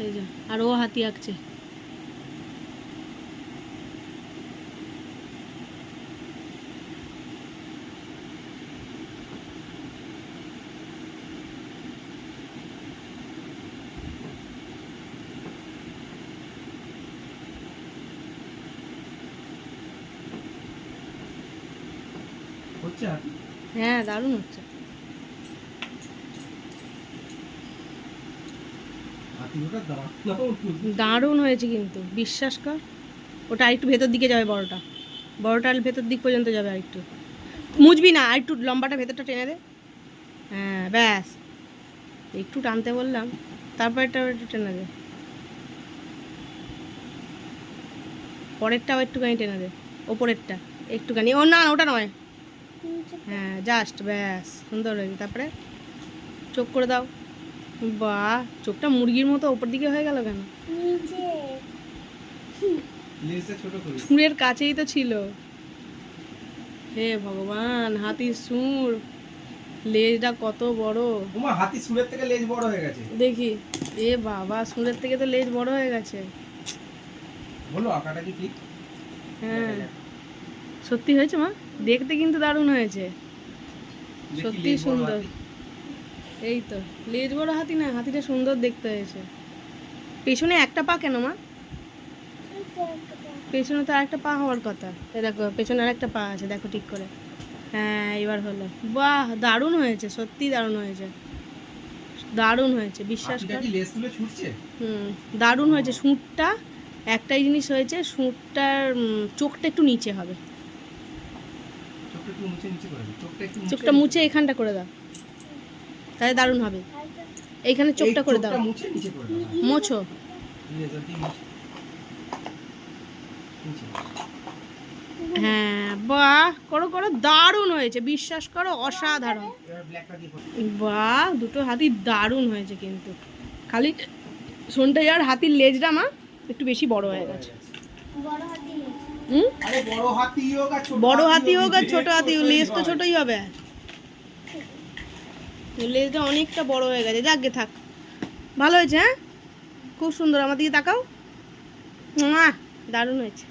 এই যে আর ও হাতি আঁকছে। হ্যাঁ দারুণ হচ্ছে। দারুণ হয়েছে কিন্তু বিশ্বাস কর। ওটা আরেকটু ভেতর দিকে যাবে, বড়টা আর ভেতর দিক পর্যন্ত যাবে। আরেকটু মুজবি না, আরেকটু লম্বাটা ভেতরটা টেনে দে। হ্যাঁ ব্যাস, একটু টানতে বললাম, তারপর এটা একটু টেনে দে, পরেরটাও একটুখানি টেনে দে, ওপরেরটা একটুখানি। ও না ওটা নয়, হ্যাঁ জাস্ট ব্যাস, সুন্দর হয়েছে। তারপরে চোখ করে দাও। বাহ, চোখটা মুরগির মতো ওপর দিকে হয়ে গেল কেন? সুরের কাছেই তো ছিল। হে ভগবান, হাতির সুর, লেজটা কত বড়। হাতি সুরের থেকে লেজ বড় হয়ে গেছে দেখি। এ বাবা, সুরের থেকে তো লেজ বড় হয়ে গেছে। বলো আঁকাটা কি ঠিক? হ্যাঁ সত্যি হয়েছে মা, দেখতে কিন্তু দারুণ হয়েছে, সত্যি সুন্দর। এই তো লেজ বড় হাতি না, হাতিটা সুন্দর দেখতে হয়েছে। পেছনে একটা পা কেন মা? পেছনে তো আরেকটা পা হওয়ার কথা। দেখো পেছনে আরেকটা পা আছে, দেখো ঠিক করে। হ্যাঁ এবার হলো। বাহ দারুণ হয়েছে, সত্যি দারুণ হয়েছে, দারুণ হয়েছে বিশ্বাস কর। দারুণ হয়েছে। সুঁটটা একটাই জিনিস হয়েছে, সুঁটটার চোখটা একটু নিচে হবে। চোখটা মুছে এখানটা করে দাও, তাহলে দারুণ হবে। এইখানে চোখটা করে দাও, মোছো। হ্যাঁ বাহ, করো করো, দারুণ হয়েছে বিশ্বাস করো, অসাধারণ। বাহ, দুটো হাতি দারুণ হয়েছে কিন্তু। খালি শোনটা আর হাতির লেজটা মা একটু বেশি বড় হয়ে গেছে। বড় হাতি হোক আর ছোট হাতি হোক, লেজ তো ছোটই হবে। লেজটা অনেকটা বড় হয়ে গেছে। যাকগে থাক, ভালো হয়েছে। হ্যাঁ খুব সুন্দর। আমার দিকে তাকাও, দারুণ হয়েছে।